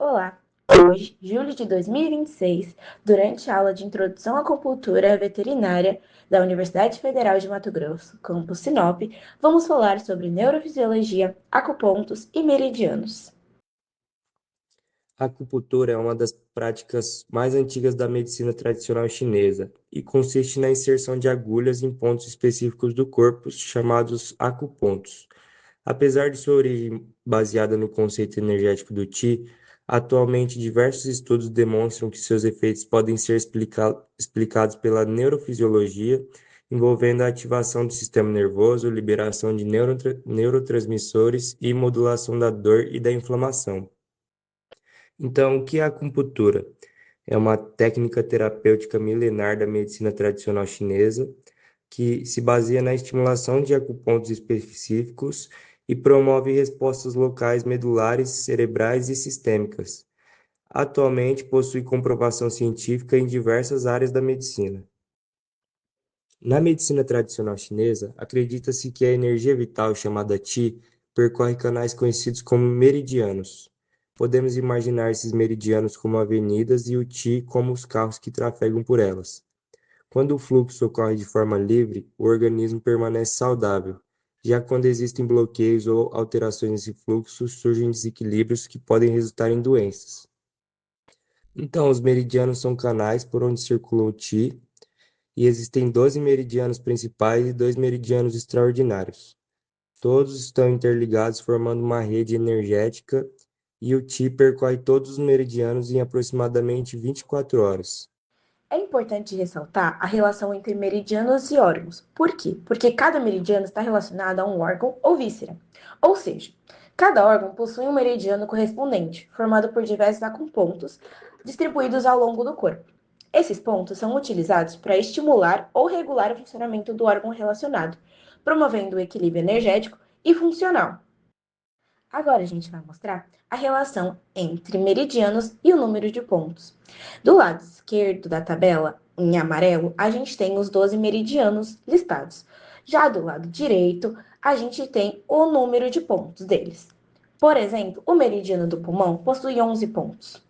Olá! Hoje, julho de 2026, durante a aula de Introdução à Acupuntura Veterinária da Universidade Federal de Mato Grosso, campus Sinop, vamos falar sobre neurofisiologia, acupontos e meridianos. A acupuntura é uma das práticas mais antigas da medicina tradicional chinesa e consiste na inserção de agulhas em pontos específicos do corpo, chamados acupontos. Apesar de sua origem baseada no conceito energético do Qi, atualmente diversos estudos demonstram que seus efeitos podem ser explicados pela neurofisiologia, envolvendo a ativação do sistema nervoso, liberação de neurotransmissores e modulação da dor e da inflamação. Então, o que é a acupuntura? É uma técnica terapêutica milenar da medicina tradicional chinesa que se baseia na estimulação de acupontos específicos e promove respostas locais medulares, cerebrais e sistêmicas. Atualmente possui comprovação científica em diversas áreas da medicina. Na medicina tradicional chinesa, acredita-se que a energia vital chamada Qi percorre canais conhecidos como meridianos. Podemos imaginar esses meridianos como avenidas e o Qi como os carros que trafegam por elas. Quando o fluxo ocorre de forma livre, o organismo permanece saudável. Já quando existem bloqueios ou alterações nesse fluxo, surgem desequilíbrios que podem resultar em doenças. Então, os meridianos são canais por onde circula o Qi, e existem 12 meridianos principais e 2 meridianos extraordinários. Todos estão interligados formando uma rede energética e o Qi percorre todos os meridianos em aproximadamente 24 horas. É importante ressaltar a relação entre meridianos e órgãos. Por quê? Porque cada meridiano está relacionado a um órgão ou víscera. Ou seja, cada órgão possui um meridiano correspondente, formado por diversos acupontos distribuídos ao longo do corpo. Esses pontos são utilizados para estimular ou regular o funcionamento do órgão relacionado, promovendo o equilíbrio energético e funcional. Agora a gente vai mostrar a relação entre meridianos e o número de pontos. Do lado esquerdo da tabela, em amarelo, a gente tem os 12 meridianos listados. Já do lado direito, a gente tem o número de pontos deles. Por exemplo, o meridiano do pulmão possui 11 pontos.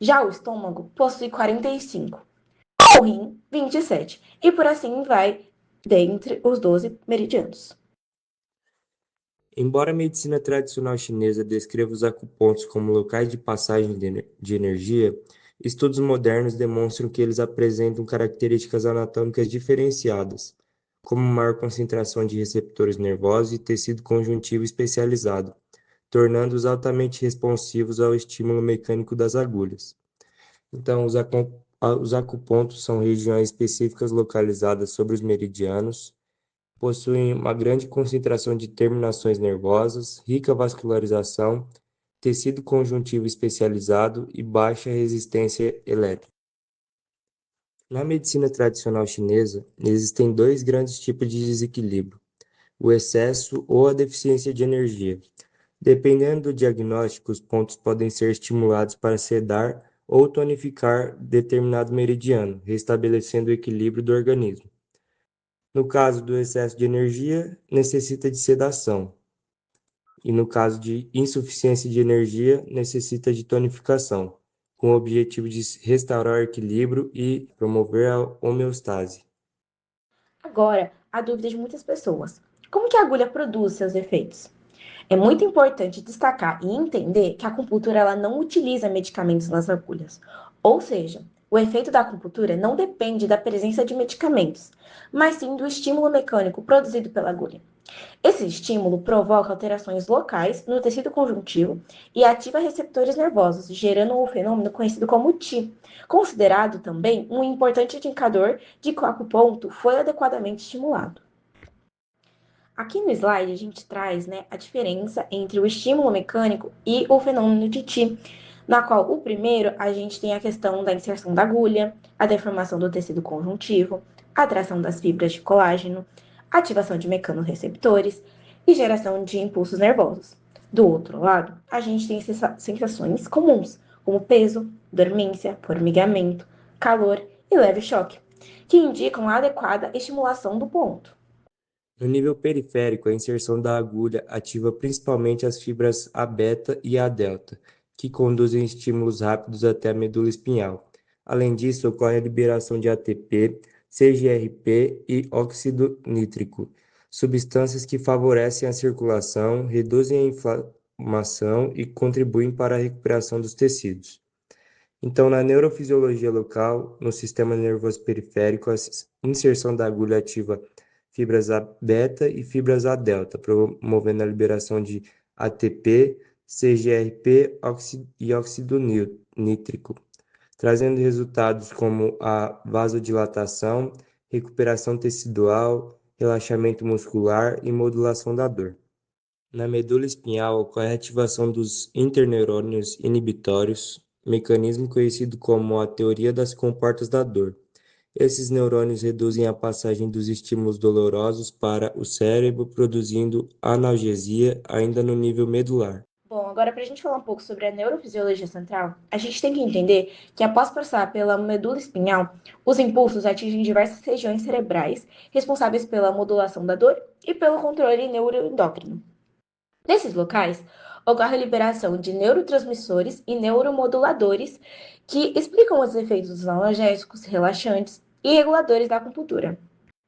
Já o estômago possui 45. O rim, 27. E por assim vai dentre os 12 meridianos. Embora a medicina tradicional chinesa descreva os acupontos como locais de passagem de energia, estudos modernos demonstram que eles apresentam características anatômicas diferenciadas, como maior concentração de receptores nervosos e tecido conjuntivo especializado, tornando-os altamente responsivos ao estímulo mecânico das agulhas. Então, os acupontos são regiões específicas localizadas sobre os meridianos, possuem uma grande concentração de terminações nervosas, rica vascularização, tecido conjuntivo especializado e baixa resistência elétrica. Na medicina tradicional chinesa, existem dois grandes tipos de desequilíbrio: o excesso ou a deficiência de energia. Dependendo do diagnóstico, os pontos podem ser estimulados para sedar ou tonificar determinado meridiano, restabelecendo o equilíbrio do organismo. No caso do excesso de energia, necessita de sedação, e no caso de insuficiência de energia, necessita de tonificação, com o objetivo de restaurar o equilíbrio e promover a homeostase. Agora, a dúvida de muitas pessoas: como que a agulha produz seus efeitos? É muito importante destacar e entender que a acupuntura ela não utiliza medicamentos nas agulhas. Ou seja, o efeito da acupuntura não depende da presença de medicamentos, mas sim do estímulo mecânico produzido pela agulha. Esse estímulo provoca alterações locais no tecido conjuntivo e ativa receptores nervosos, gerando um fenômeno conhecido como TI, considerado também um importante indicador de que o acuponto foi adequadamente estimulado. Aqui no slide a gente traz, a diferença entre o estímulo mecânico e o fenômeno de Ti, na qual o primeiro a gente tem a questão da inserção da agulha, a deformação do tecido conjuntivo, a atração das fibras de colágeno, ativação de mecanorreceptores e geração de impulsos nervosos. Do outro lado, a gente tem sensações comuns, como peso, dormência, formigamento, calor e leve choque, que indicam a adequada estimulação do ponto. No nível periférico, a inserção da agulha ativa principalmente as fibras A beta e A delta, que conduzem estímulos rápidos até a medula espinhal. Além disso, ocorre a liberação de ATP, CGRP e óxido nítrico, substâncias que favorecem a circulação, reduzem a inflamação e contribuem para a recuperação dos tecidos. Então, na neurofisiologia local, no sistema nervoso periférico, a inserção da agulha ativa fibras A beta e fibras A delta, promovendo a liberação de ATP, CGRP e óxido nítrico, trazendo resultados como a vasodilatação, recuperação tecidual, relaxamento muscular e modulação da dor. Na medula espinhal ocorre a ativação dos interneurônios inibitórios, mecanismo conhecido como a teoria das comportas da dor. Esses neurônios reduzem a passagem dos estímulos dolorosos para o cérebro, produzindo analgesia ainda no nível medular. Bom, agora para a gente falar um pouco sobre a neurofisiologia central, a gente tem que entender que após passar pela medula espinhal, os impulsos atingem diversas regiões cerebrais responsáveis pela modulação da dor e pelo controle neuroendócrino. Nesses locais, ocorre a liberação de neurotransmissores e neuromoduladores que explicam os efeitos analgésicos, relaxantes e reguladores da acupuntura.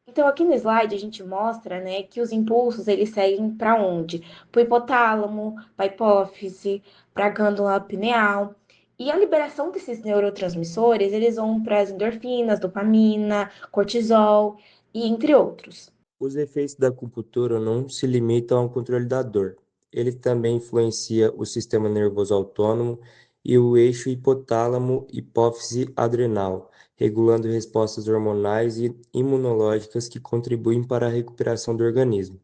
Então, aqui no slide a gente mostra, né, que os impulsos eles seguem para onde? Para o hipotálamo, para a hipófise, para a glândula pineal. E a liberação desses neurotransmissores, eles vão para as endorfinas, dopamina, cortisol e entre outros. Os efeitos da acupuntura não se limitam ao controle da dor. Ele também influencia o sistema nervoso autônomo e o eixo hipotálamo-hipófise adrenal, regulando respostas hormonais e imunológicas que contribuem para a recuperação do organismo.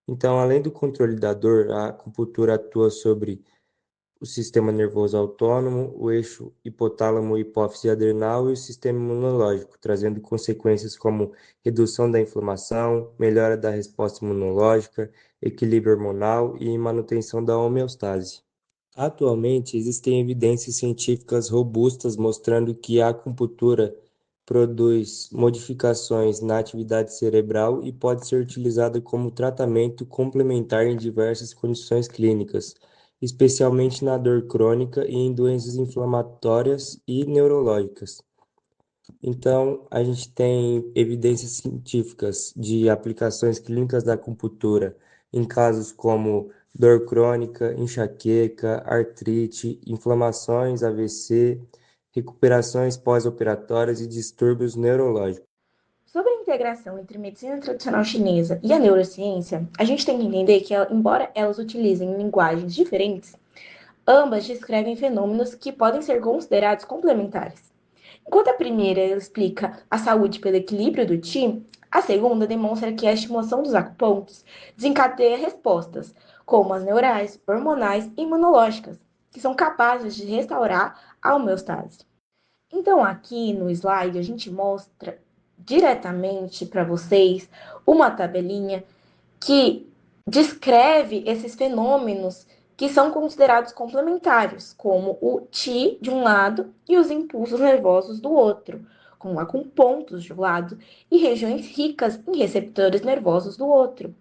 Então, além do controle da dor, a acupuntura atua sobre o sistema nervoso autônomo, o eixo hipotálamo-hipófise adrenal e o sistema imunológico, trazendo consequências como redução da inflamação, melhora da resposta imunológica, equilíbrio hormonal e manutenção da homeostase. Atualmente, existem evidências científicas robustas mostrando que a acupuntura produz modificações na atividade cerebral e pode ser utilizada como tratamento complementar em diversas condições clínicas, especialmente na dor crônica e em doenças inflamatórias e neurológicas. Então, a gente tem evidências científicas de aplicações clínicas da acupuntura em casos como dor crônica, enxaqueca, artrite, inflamações, AVC, recuperações pós-operatórias e distúrbios neurológicos. Sobre a integração entre medicina tradicional chinesa e a neurociência, a gente tem que entender que, embora elas utilizem linguagens diferentes, ambas descrevem fenômenos que podem ser considerados complementares. Enquanto a primeira explica a saúde pelo equilíbrio do Qi, a segunda demonstra que a estimulação dos acupontos desencadeia respostas, como as neurais, hormonais e imunológicas, que são capazes de restaurar a homeostase. Então, aqui no slide, a gente mostra diretamente para vocês uma tabelinha que descreve esses fenômenos que são considerados complementares, como o Qi de um lado e os impulsos nervosos do outro, com acupontos de um lado e regiões ricas em receptores nervosos do outro.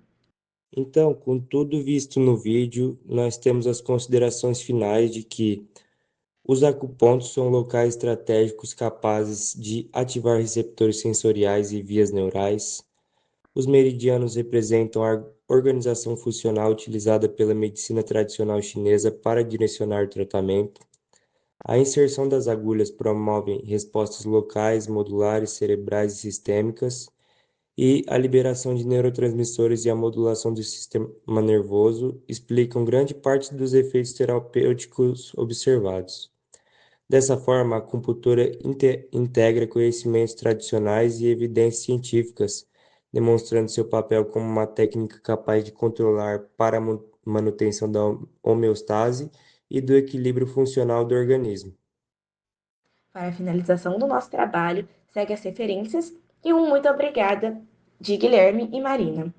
Então, com tudo visto no vídeo, nós temos as considerações finais de que os acupontos são locais estratégicos capazes de ativar receptores sensoriais e vias neurais. Os meridianos representam a organização funcional utilizada pela medicina tradicional chinesa para direcionar o tratamento. A inserção das agulhas promove respostas locais, modulares, cerebrais e sistêmicas, e a liberação de neurotransmissores e a modulação do sistema nervoso explicam grande parte dos efeitos terapêuticos observados. Dessa forma, a acupuntura integra conhecimentos tradicionais e evidências científicas, demonstrando seu papel como uma técnica capaz de controlar para a manutenção da homeostase e do equilíbrio funcional do organismo. Para a finalização do nosso trabalho, segue as referências e um muito obrigada de Guilherme e Marina.